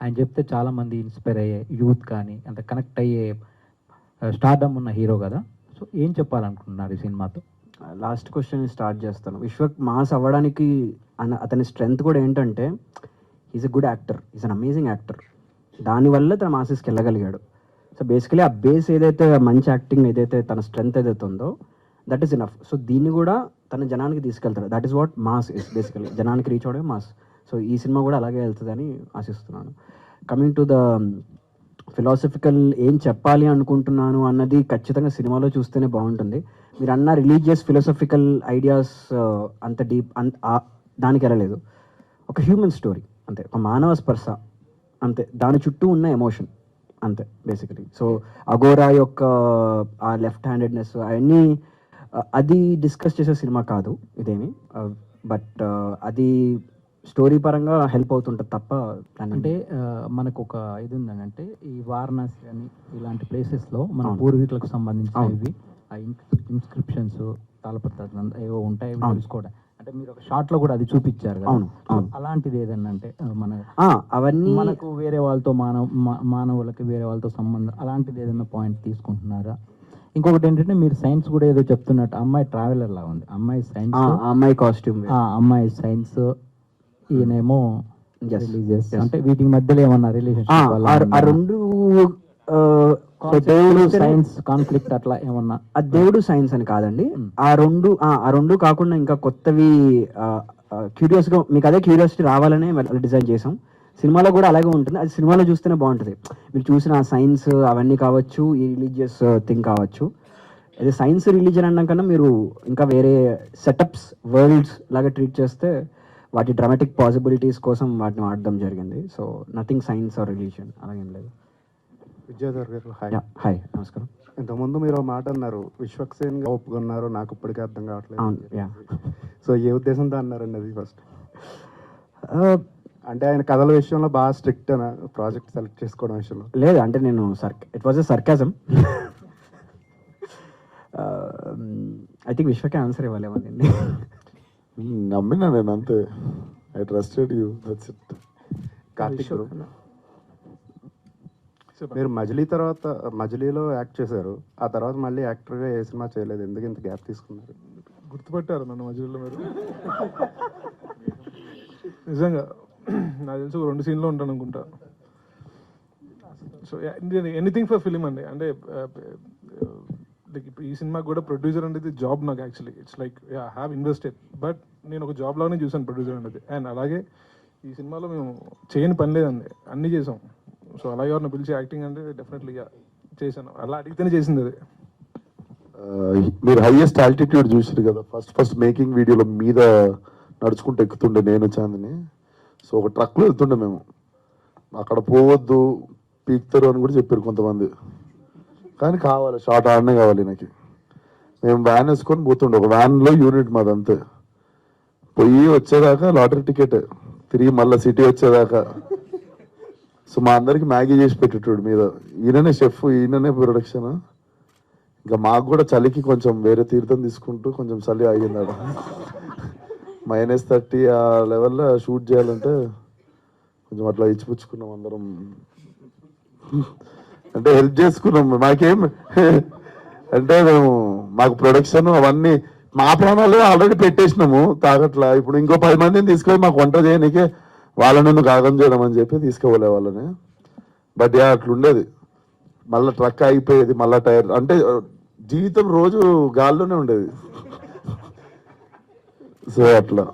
ఆయన చెప్తే చాలామంది ఇన్స్పైర్ అయ్యే యూత్ కానీ అంత కనెక్ట్ అయ్యే స్టార్డమ్ ఉన్న హీరో కదా. సో ఏం చెప్పాలనుకుంటున్నారు ఈ సినిమాతో? లాస్ట్ క్వశ్చన్ స్టార్ట్ చేస్తాను. విశ్వక్ మాస్ అవ్వడానికి అతని స్ట్రెంగ్త్ కూడా ఏంటంటే is a good actor, is an amazing actor. దానివల్ల తన మాసెస్కి వెళ్ళగలిగాడు. సో బేసికలీ ఆ బేస్ ఏదైతే మంచి యాక్టింగ్ ఏదైతే తన స్ట్రెంగ్త్ ఏదైతే ఉందో దట్ ఈస్ ఇనఫ్. సో దీన్ని కూడా తన జనానికి తీసుకెళ్తాడు. That is what mass is basically, జనానికి రీచ్ అవడమే మాస్. సో ఈ సినిమా కూడా అలాగే వెళ్తుందని ఆశిస్తున్నాను. కమింగ్ టు ద ఫిలాసఫికల్ ఏం చెప్పాలి అనుకుంటున్నాను అన్నది ఖచ్చితంగా సినిమాలో చూస్తేనే బాగుంటుంది. మీరు అన్న రిలీజియస్ ఫిలాసఫికల్ ఐడియాస్ అంత డీప్ దానికి వెళ్ళలేదు. ఒక హ్యూమన్ స్టోరీ అంతే, ఒక మానవ స్పర్శ అంతే, దాని చుట్టూ ఉన్న ఎమోషన్ అంతే బేసికలీ. సో అఘోరా యొక్క ఆ లెఫ్ట్ హ్యాండెడ్నెస్ అవన్నీ అది డిస్కస్ చేసే సినిమా కాదు ఇదేమి, బట్ అది స్టోరీ పరంగా హెల్ప్ అవుతుంటుంది తప్ప అంటే మనకు ఒక ఇది ఉందంటే ఈ వారణాసి అని ఇలాంటి ప్లేసెస్లో మన పూర్వీకులకు సంబంధించినవి ఆ ఇన్స్క్రిప్షన్స్ తాళపత్రాలు ఏవో ఉంటాయి తెలుసుకోవడం. అంటే మీరు ఒక షార్ట్ లో కూడా అది చూపించారు కదా. అలాంటిది ఏదన్నా అంటే మన అవన్నీ మనకు వేరే వాళ్ళతో మానవులకి వేరే వాళ్ళతో సంబంధం అలాంటిది ఏదైనా పాయింట్ తీసుకుంటున్నారా? ఇంకొకటి ఏంటంటే మీరు సైన్స్ కూడా ఏదో చెప్తున్నట్టు, అమ్మాయి ట్రావెలర్ లా ఉంది, అమ్మాయి సైన్స్, అమ్మాయి కాస్ట్యూమ్, అమ్మాయి సైన్స్, ఈయనేమో రిలీజియస్. అంటే వీటికి మధ్యలో ఏమన్నా రిలేషన్షిప్ ఆ రెండు దేవుడు సైన్స్ కాన్ఫ్లిక్ట్ అట్లా ఏమన్నా? ఆ దేవుడు సైన్స్ అని కాదండి. ఆ రెండు కాకుండా ఇంకా కొత్తవి క్యూరియస్గా మీకు అదే క్యూరియాసిటీ రావాలనే డిజైన్ చేసాం. సినిమాలో కూడా అలాగే ఉంటుంది, అది సినిమాలో చూస్తేనే బాగుంటుంది. మీరు చూసిన సైన్స్ అవన్నీ కావచ్చు, ఈ రిలీజియస్ థింగ్ కావచ్చు. అదే సైన్స్ రిలీజియన్ అన్నాం కన్నా మీరు ఇంకా వేరే సెటప్స్ వరల్డ్స్ లాగా ట్రీట్ చేస్తే వాటి డ్రామాటిక్ పాసిబిలిటీస్ కోసం వాటిని వాడడం జరిగింది. So nothing science or religion అలాగేం లేదు. విద్యాధర్ గారు హాయ్. హాయ్, నమస్కారం. ఇంతకుముందు మీరు మాట అన్నారు విశ్వక్సేన్గా ఒప్పుకున్నారు, నాకు ఇప్పటికీ అర్థం కావట్లేదు. అవును. సో ఏ ఉద్దేశంతో అన్నారండి అది ఫస్ట్? అంటే ఆయన కథల విషయంలో బాగా స్ట్రిక్ట్ అనా ప్రాజెక్ట్ సెలెక్ట్ చేసుకోవడం విషయంలో? లేదు, అంటే నేను it was a sarcasm. I think విశ్వకే ఆన్సర్ ఇవ్వాలేమో దీన్ని. నమ్మినా నేను అంతే, I trusted you, that's it. Karthik మీరు మజిలీ తర్వాత మజిలీలో యాక్ట్ చేశారు, ఆ తర్వాత మళ్ళీ యాక్టర్గా ఏ సినిమా చేయలేదు, ఎందుకు ఇంత గ్యాప్ తీసుకున్నారు? గుర్తుపట్టారు నన్ను మధ్యలో మీరు? నిజంగా నాకు తెలిసి 2 సీన్లో ఉంటాను అనుకుంటా. సో ఎనీథింగ్ ఫర్ ఫిలిం అండి. అంటే లైక్ ఇప్పుడు ఈ సినిమా కూడా ప్రొడ్యూసర్ అనేది జాబ్ నాకు actually. It's like I have invested, but నేను ఒక జాబ్ లాగానే చూసాను ప్రొడ్యూసర్ అనేది. అండ్ అలాగే ఈ సినిమాలో మేము చేయని పని లేదండి, అన్నీ చేసాం. సో అలాగే ఎవరిని పిలిచి యాక్టింగ్ అంటే డెఫినెట్లీ చేశాను, అలా అడిగితేనే చేసింది అది. మీరు హైయెస్ట్ ఆల్టిట్యూడ్ చూసారు కదా, ఫస్ట్ మేకింగ్ వీడియోలో మీద నడుచుకుంటూ ఎక్కుతుండే నేను చాందిని. సో ఒక ట్రక్లో వెళ్తుండే మేము, అక్కడ పోవద్దు పీక్తారు అని కూడా చెప్పారు కొంతమంది, కానీ కావాలి షార్ట్ ఆడనే కావాలి నాకు. మేము వ్యాన్ వేసుకొని పోతుండే, ఒక వ్యాన్లో యూనిట్ మాది అంతే. పోయి వచ్చేదాకా లాటరీ టికెట్, తిరిగి మళ్ళీ సిటీ వచ్చేదాకా. సో మా అందరికి మ్యాగీ చేసి పెట్టేటోడు మీద. ఈయననే షెఫ్, ఈయననే ప్రొడక్షన్. ఇంకా మాకు కూడా చలికి కొంచెం వేరే తీర్థం తీసుకుంటూ కొంచెం చలి ఆగింది ఆడ. -30 ఆ లెవెల్లో షూట్ చేయాలంటే కొంచెం అట్లా ఇచ్చిపుచ్చుకున్నాం అందరం, అంటే హెల్ప్ చేసుకున్నాం. మాకేం అంటే మాకు ప్రొడక్షన్ అవన్నీ మా ప్రాణాలు ఆల్రెడీ పెట్టేసినాము తాగట్లా. ఇప్పుడు ఇంకో 10 మందిని తీసుకొని మాకు వంట చేయడానికే వాళ్ళని కాగం చేయడం అని చెప్పి తీసుకోలే వాళ్ళని. బట్ అట్లుండేది, మళ్ళీ ట్రక్ అయిపోయేది, మళ్ళీ టైర్. అంటే జీవితం రోజు గాల్లోనే ఉండేది. సో అట్లా.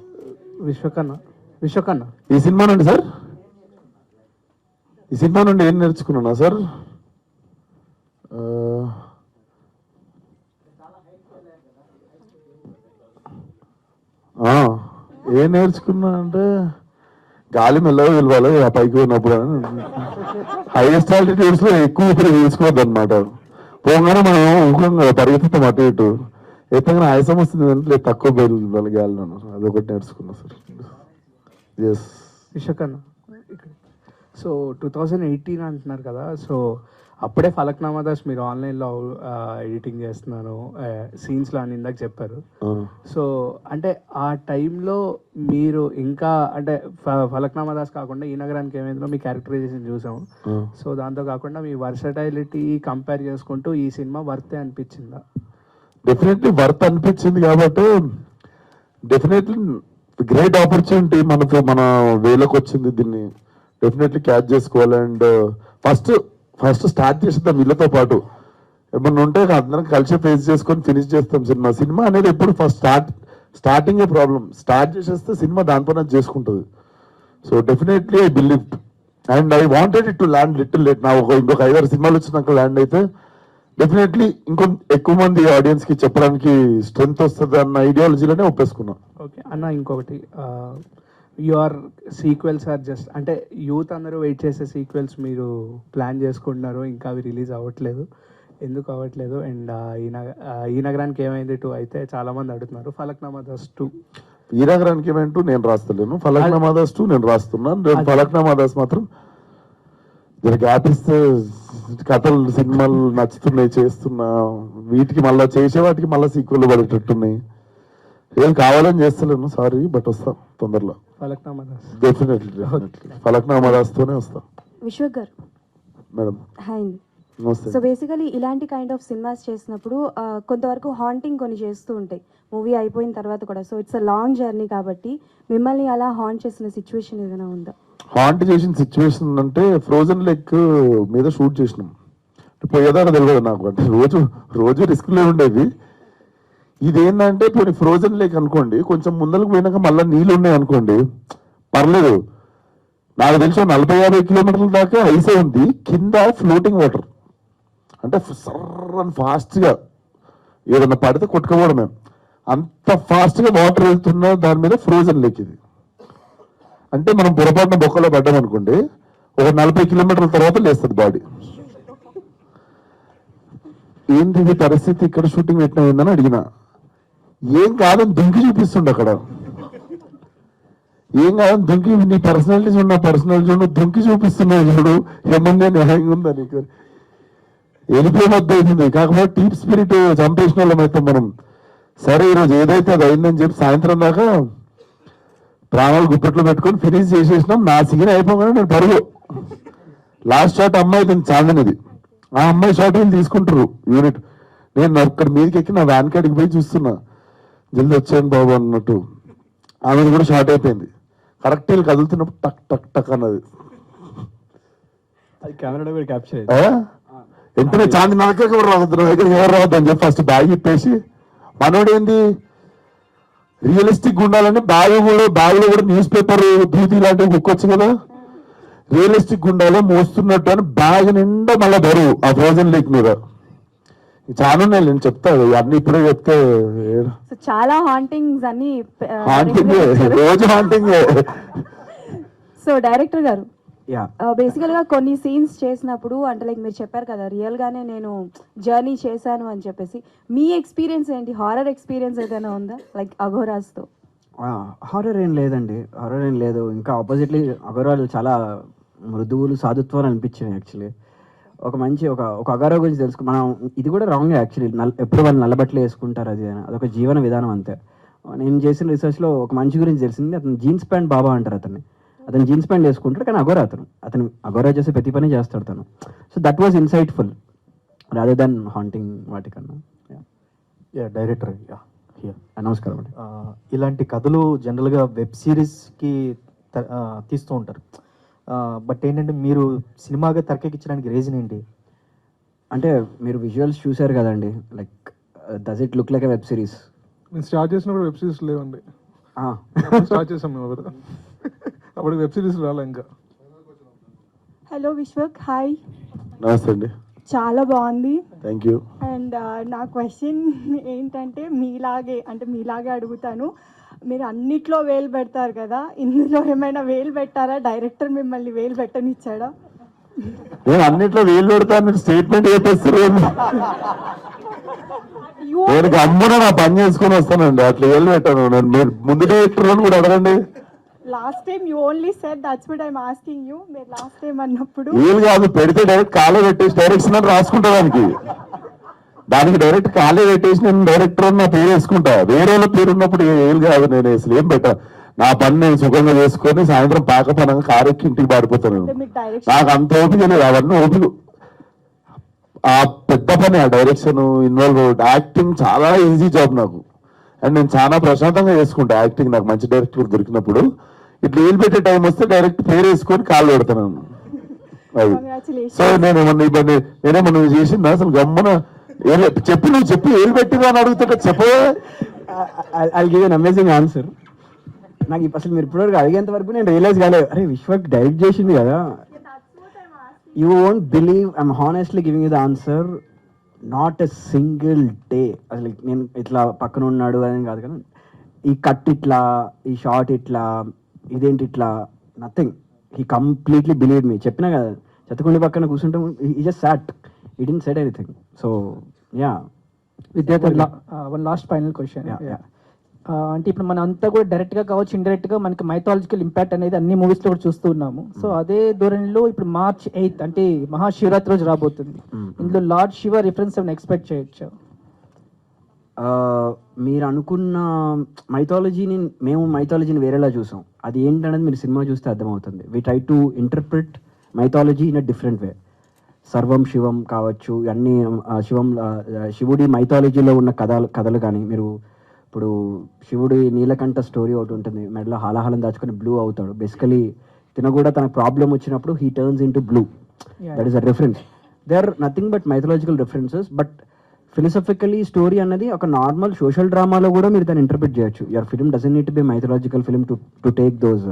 విశ్వకన్న ఈ సినిమా నుండి సార్, ఈ సినిమా నుండి ఏం నేర్చుకున్నా సార్? ఏం నేర్చుకున్నా అంటే గాలి మెల్లగా వెళ్ళాలి ఆ పైకి ఉన్నప్పుడు. హైయెస్ట్ ఆల్టిట్యూడ్స్ లో ఎక్కువ ఊపిరి తీసుకోవద్దు అనమాట. పోగానే మనం ఊహం కదా, పరిగెత్తుతాం అటు ఇటు, ఎత్తగానే ఆయాసం వస్తుంది అంటే తక్కువ బయలు గాలి. అదొకటి నేర్చుకున్నా సార్. ఎస్ విశ్వకన్న. సో 2018 అంటున్నారు కదా, సో అప్పుడే ఫలక్నామా దాస్ మీరు ఆన్లైన్లో ఎడిటింగ్ చేస్తున్నాను సీన్స్లో అని ఇందాక చెప్పారు. సో అంటే ఆ టైంలో మీరు ఇంకా అంటే ఫలక్నామా దాస్ కాకుండా ఈ నగరానికి ఏమైందో మీ క్యారెక్టరైజేషన్ చూసాము. సో దాంతో కాకుండా మీ వర్సటైలిటీ కంపేర్ చేసుకుంటూ ఈ సినిమా వర్తే అనిపించిందా? డెఫినెట్లీ వర్త్ అనిపించింది కాబట్టి డెఫినెట్లీ గ్రేట్ ఆపర్చునిటీ మనకు, మన వేలోకి వచ్చింది. దీన్ని డెఫినెట్లీ క్యాచ్ చేసుకోవాలి. అండ్ ఫస్ట్ స్టార్ట్ చేసేద్దాం వీళ్ళతో పాటు. ఏమన్నా ఉంటే అందరం కలిసి ఫేస్ చేసుకొని ఫినిష్ చేస్తాం సినిమా అనేది. ఎప్పుడు ఫస్ట్ స్టార్టింగే ప్రాబ్లం, స్టార్ట్ చేసేస్తే సినిమా దానిపైన చేసుకుంటుంది. So definitely I believe and I wanted it to land little late. నా ఇంకొక 5-6 సినిమాలు వచ్చినాక ల్యాండ్ అయితే డెఫినెట్లీ ఎక్కువ మంది ఆడియన్స్ కి చెప్పడానికి స్ట్రెంగ్త్ వస్తుంది అన్న ఐడియాలజీలోనే ఒప్పేసుకున్నాం. ఓకే అన్న, ఇంకొకటి యువర్ సీక్వెల్స్ ఆర్ జస్ట్ అంటే యూత్ అందరూ వెయిట్ చేసే సీక్వెల్స్ మీరు ప్లాన్ చేసుకుంటున్నారు, ఇంకా అవి రిలీజ్ అవ్వట్లేదు, ఎందుకు అవ్వట్లేదు? అండ్ ఈ నగరానికి ఏమైంది 2 అయితే చాలా మంది అడుగుతున్నారు. ఫలక్నామా దాస్ 2 ఈ నగరానికి ఏమైంటూ నేను రాస్తలేను, ఫలక్నామా దాస్ 2 నేను రాస్తున్నాను. ఫలక్నామా దాస్ మాత్రం గ్యాప్ ఇస్తే కథలు సినిమాలు నచ్చుతున్నాయి చేస్తున్నా, వీటికి మళ్ళీ చేసే వాటికి మళ్ళీ సీక్వెల్ పడేటట్టున్నాయి. ఏం కావాలని చేస్తలేను, సారీ, బట్ వస్తాం తొందరలో. ఫలక్నామా దాస్ డెఫినెట్లీ ఫలక్నామా దాస్తోనే వస్తాం. విశ్వక్ గారు మేడం హాయ్. నమస్తే. సో బేసికలీ ఇలాంటి కైండ్ ఆఫ్ సినిమాస్ చేసినప్పుడు కొంతవరకు హాంటింగ్ కొన్ని చేస్తూ ఉంటాయి మూవీ అయిపోయిన తర్వాత కూడా. So it's a long journey కాబట్టి మిమ్మల్ని అలా హాంట్ చేసిన సిచ్యువేషన్ ఏదైనా ఉందా? హాంట్ చేసిన సిచ్యువేషన్ అంటే ఫ్రోజన్ లెక్ మీద షూట్ చేసినాం. పోయేదాకా తెలియదు నాకు, అంటే రోజు రిస్క్లే ఉండేది. ఇదేంటంటే పోనీ ఫ్రోజన్ లేక్ అనుకోండి, కొంచెం ముందరకు పోయినాక మళ్ళీ నీళ్ళు ఉన్నాయి అనుకోండి పర్లేదు. నాకు తెలిసి 40-50 కిలోమీటర్ల దాకా ఐసే ఉంది, కింద ఫ్లోటింగ్ వాటర్. అంటే సర్రని ఫాస్ట్గా ఏదన్నా పడితే కొట్టుకోవడమే, అంత ఫాస్ట్గా వాటర్ వెళ్తున్న దాని మీద ఫ్రోజన్ లేక్ ఇది. అంటే మనం పొరపాటున బొక్కలో పడ్డాం అనుకోండి, ఒక 40 కిలోమీటర్ల తర్వాత లేస్తుంది బాడీ. ఏంటి ఇది పరిస్థితి, ఇక్కడ షూటింగ్ పెట్టినా ఏందని అడిగిన. ఏం కాదని దుంకి చూపిస్తుండే అక్కడ. ఏం కాదని దుంకి, నీ పర్సనాలిటీస్ ఉన్న పర్సనాలిటీ దుంకి చూపిస్తున్నావు చూడు, ఏముంది న్యాయంగా ఉందా నీకు, వెళ్ళిపోవద్దు అవుతుంది. కాకపోతే టీప్ స్పిరిట్ చంపేసిన వాళ్ళం అయితే మనం. సరే ఈరోజు ఏదైతే అది అయిందని చెప్పి సాయంత్రం దాకా ప్రాణాలు గుప్పెట్లో పెట్టుకొని ఫినిష్ చేసేసినాం. నా సీన్ అయిపోగానే నేను పరుగు లాస్ట్ షాట్ అమ్మాయి దీని చాందనిది, ఆ అమ్మాయి షాట్ వీళ్ళు తీసుకుంటారు యూనిట్. నేను అక్కడ మీదకి ఎక్కి నా వ్యాన్ కాడికి పోయి చూస్తున్నా, జల్దీ వచ్చాను బాబు అన్నట్టు. ఆమెది కూడా షార్ట్ అయిపోయింది. కరెక్ట్ వీళ్ళు కదులుతున్నప్పుడు టక్ టక్ టక్ అన్నది. అది కెమెరాలో కూడా క్యాప్చర్ వెంటనే చాంది నా దగ్గర ఎవరు రావద్దు, నా దగ్గర ఎవరు రావద్దు అని చెప్పి ఫస్ట్ బ్యాగ్ ఇప్పేసి, మనోడు ఏంది రియలిస్టిక్ ఉండాలని బ్యాగ్లో కూడా న్యూస్ పేపర్ దూతి ఇలాంటివి బుక్కొచ్చు కదా, రియలిస్టిక్ ఉండాలి మోస్తున్నట్టు అని బ్యాగ్ నిండా మళ్ళీ బరువు ఆ ఫ్రోజన్ లేక్ మీద. చాలా ఉన్నాయి నేను చెప్తా, అన్ని ఇప్పుడే చెప్తే సో చాలా హాంటింగ్స్ అన్ని హాంటింగ్, రోజు హాంటింగ్. సో డైరెక్టర్ గారు యా బేసికల్గా కొన్ని సీన్స్ చేసినప్పుడు అంటే లైక్ మీరు చెప్పారు కదా రియల్గానే నేను జర్నీ చేశాను అని చెప్పేసి, మీ ఎక్స్పీరియన్స్ ఏంటి? హారర్ ఎక్స్పీరియన్స్ ఏదైనా ఉందా లైక్ అఘోరాస్తో? హారర్ ఏం లేదండి, హారర్ ఏం లేదు. ఇంకా ఆపోజిట్లీ అఘోరాలు చాలా మృదువులు, సాధుత్వాలు అనిపించాయి యాక్చువల్లీ. ఒక మంచి ఒక అఘోరా గురించి తెలుసుకు మనం, ఇది కూడా రాంగ్ యాక్చువల్లీ. ఎప్పుడు వాళ్ళు నల్లబట్టలు వేసుకుంటారు, అదొక జీవన విధానం అంతే. నేను చేసిన రీసెర్చ్లో ఒక మనిషి గురించి తెలిసింది, అతను జీన్స్ ప్యాంట్ బాబా అంటారు అతను జీన్స్ ప్యాంట్ వేసుకుంటాడు, కానీ అతను అఘోరా చేసే ప్రతి పని చేస్తాడు తను. So that was insightful rather than haunting వాటికన్నా. డైరెక్టర్ నమస్కారం అండి. ఇలాంటి కథలు జనరల్గా వెబ్ సిరీస్కి తీస్తూ ఉంటారు, బట్ ఏంటంటే మీరు సినిమాగా తెరకెక్కించడానికి రీజన్ ఏంటి? అంటే మీరు విజువల్స్ చూశారు కదండి, like does it look like a web series? మేము స్టార్ట్ చేసినప్పుడు వెబ్ సిరీస్ లేవండి, స్టార్ట్ చేసాం మేము అప్పుడు వెబ్ సిరీస్ రాలే ఇంకా. Hello Vishwak, hi. నమస్తే అండి. చాలా బాగుంది. Thank you. అండ్ నా క్వశ్చన్ ఏంటంటే మీలాగే అడుగుతాను. మీరు అన్నిట్లో వేలు పెడతారు కదా, ఇందులో ఏమైనా వేలు పెట్టారా? డైరెక్టర్ మిమ్మల్ని వేలు పెట్టనిచ్చాడా? నేను అన్నిట్లో వేలు పెడతాను స్టేట్మెంట్ చెప్పేస్తారు. నేను అమ్మున నా పని చేసుకుని వస్తానండి, అట్లా వేలు పెట్టాను. నేను మీరు ముందు డైరెక్టర్ అని కూడా అడగండి. Last time you only said, that's what I'm asking you. మీరు లాస్ట్ టైం అన్నప్పుడు వేలు కాదు, పెడితే డైరెక్ట్ కాలే పెట్టేసి డైరెక్షన్ అని రాసుకుంటా, దానికి డైరెక్ట్ కాలే పెట్టేసి నేను డైరెక్టర్ అని నా పేరు వేసుకుంటా. వేరే వాళ్ళ పేరు ఉన్నప్పుడు ఏం కాదు, నేను అసలు ఏం పెట్టా. నా పని నేను సుఖంగా చేసుకొని సాయంత్రం పాకపనంగా కారెక్కి ఇంటికి పారిపోతాను. నాకు అంత ఓపిక లేదు, అవన్నీ ఓపిక. ఆ పెద్ద పని ఆ డైరెక్షన్ ఇన్వాల్వ్, యాక్టింగ్ చాలా ఈజీ జాబ్ నాకు. అండ్ నేను చాలా ప్రశాంతంగా చేసుకుంటా యాక్టింగ్. నాకు మంచి డైరెక్టర్ దొరికినప్పుడు ఇట్లా ఏలు పెట్టే టైం వస్తే డైరెక్ట్ పేరు వేసుకొని కాళ్ళు పెడతాను అది. సో నేనేమన్నా చేసిందా అసలు? గమ్మున చెప్పి నువ్వు చెప్పి ఏలు పెట్టిందా అని అడుగుతుంటే చెప్పవే. I give an amazing answer. నాకు అసలు మీరు ఇప్పటివరకు అడిగేంత వరకు నేను రియలైజ్ కాలేదు, అరే విశ్వక్ డైరెక్ట్ చేసింది కదా. You won't believe, I'm honestly giving you the answer. Not a single day అసలు నేను ఇట్లా పక్కన ఉన్నాడు అని కాదు, కానీ ఈ కట్ ఇట్లా, ఈ షార్ట్ ఇట్లా, ఇదేంటి ఇట్లా, nothing. He completely believe me. చెప్పినా కదా, చెత్తకుండి పక్కన కూర్చుంటే ఈ జస్ట్ సాట్, ఈ didn't said anything. So yeah. One last final question. అంటే ఇప్పుడు మనం అంతా కూడా డైరెక్ట్గా కావచ్చు, ఇండైరెక్ట్గా మనకి మైథాలజికల్ ఇంపాక్ట్ అనేది అన్ని మూవీస్లో కూడా చూస్తూ ఉన్నాము. సో అదే ధోరణిలో ఇప్పుడు March 8th అంటే మహాశివరాత్రి రోజు రాబోతుంది. ఇందులో లార్డ్ శివ రిఫరెన్స్ ఏమైనా ఎక్స్పెక్ట్ చేయొచ్చా? మీరు అనుకున్న మేము మైథాలజీని వేరేలా చూసాం. అది ఏంటనేది మీరు సినిమా చూస్తే అర్థమవుతుంది. We try to interpret mythology in a different way. సర్వం శివం కావచ్చు, అన్ని శివుడి మైథాలజీలో ఉన్న కథలు కానీ, మీరు ఇప్పుడు శివుడి నీలకంఠ స్టోరీ ఒకటి ఉంటుంది, మెడలో హాలాహలం దాచుకొని బ్లూ అవుతాడు. బేసికలీ తిన కూడా తన ప్రాబ్లం వచ్చినప్పుడు he turns into blue. That is a reference. They are nothing but mythological references. But philosophically story అన్నది ఒక నార్మల్ సోషల్ డ్రామాలో కూడా మీరు దాన్ని ఇంటర్ప్రిట్ చేయొచ్చు. Your film doesn't need to be mythological film to take those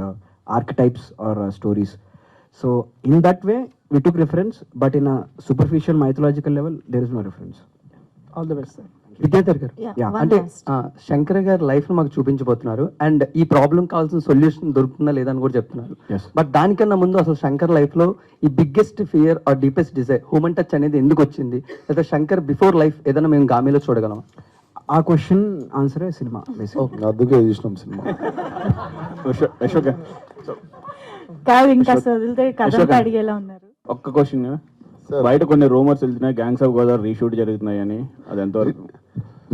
archetypes or stories. So in that way we took reference, but in a superficial mythological level there is no reference. All the best sir. Vidyadhar గారు, అంటే శంకర్ గారు life మాకు చూపించబోతున్నారు, and ఈ problem కావాల్సిన solution దొరుకుతుందా లేదా అని కూడా చెప్తున్నారు. బట్ దానికన్నా ముందు అసలు శంకర్ లైఫ్ లో ఈ biggest fear or deepest desire, human touch అనేది ఎందుకు వచ్చింది? లేదా శంకర్ బిఫోర్ లైఫ్ ఏదైనా మేము గామిలో చూడగలం? ఆ క్వశ్చన్ ఆన్సరే సినిమా. అందుకే చూసినాం సినిమా. కాదు ఇంకా వదిలితే కథ అడిగేలా ఉన్నారు. ఒక్క క్వశ్చన్, బయట కొన్ని రూమర్స్ వెళ్తున్నాయి గ్యాంగ్స్ ఆఫ్ గోదావరి రీషూట్ జరుగుతున్నాయి అని, అది ఎంతవరకు?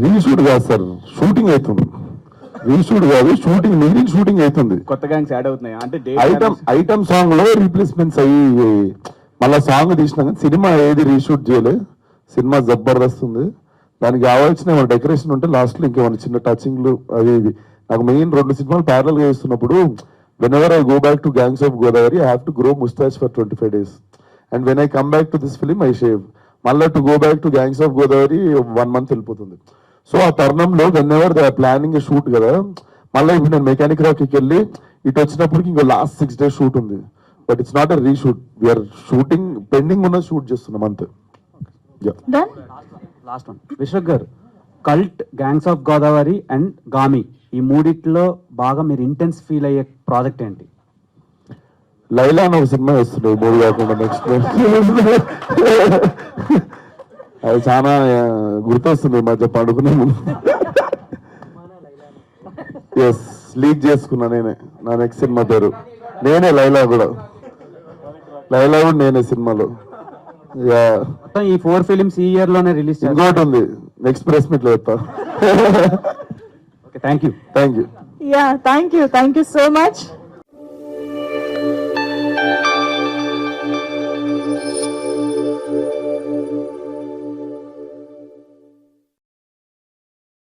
రీషూట్ కాదు సార్, షూటింగ్ అవుతుంది. రీషూట్ కాదు, షూటింగ్ మిగిలిన షూటింగ్ అవుతుంది. కొత్త గ్యాంగ్స్ యాడ్ అవుతున్నాయి అంటే ఐటమ్ సాంగ్ లో రీప్లేస్మెంట్స్ అయ్యి మళ్ళీ సాంగ్ తీసినా కానీ సినిమా ఏది రీషూట్ చేయలే. సినిమా జబర్దస్త్ ఉంది. దానికి కావాల్సిన ఏమైనా డెకరేషన్ ఉంటే లాస్ట్లో ఇంకేమైనా చిన్న టచింగ్లు అవి ఇవి. నాకు మెయిన్ 2 సినిమాలు ప్యారల్గా చేస్తున్నప్పుడు whenever I go back to Gangs of Godavari, I have to grow mustache for 25 days. And when I come back to this film, I shave. మళ్ళీ to go back to gangs of Godavari 1 month వెళ్ళిపోతుంది. So ఆ తరుణంలో whenever they are planning shoot కదా, మళ్ళీ ఇప్పుడు నేను mechanic రాక్కి వెళ్ళి ఇటు వచ్చినప్పటికి ఇంకో లాస్ట్ 6 days షూట్ ఉంది. But it's not a reshoot, we are shooting pending ఉన్న షూట్ చేస్తున్నాం అంతే. Last one Vishwak garu, cult, gangs of Godavari and Gaami, ఈ మూడిట్లో బాగా మీరు ఇంటెన్స్ ఫీల్ అయ్యే ప్రాజెక్ట్ ఏంటి? లైలా అని ఒక సినిమా వేస్తున్నాయి 3 కాకుండా నెక్స్ట్. అది చాలా గుర్తొస్తుంది ఈ మధ్య పడుకునే ముందు. ఎస్, లీక్ చేసుకున్నా నేనే నా నెక్స్ట్ సినిమా పేరు. నేనే లైలా కూడా నేనే సినిమాలో. ఈ 4 films ఈ ఇయర్ లోనే రిలీజ్. ఇంకోటి ఉంది, నెక్స్ట్ ప్రెస్ మీట్ లో చెప్తా. Thank you. Thank you. Yeah, thank you so much.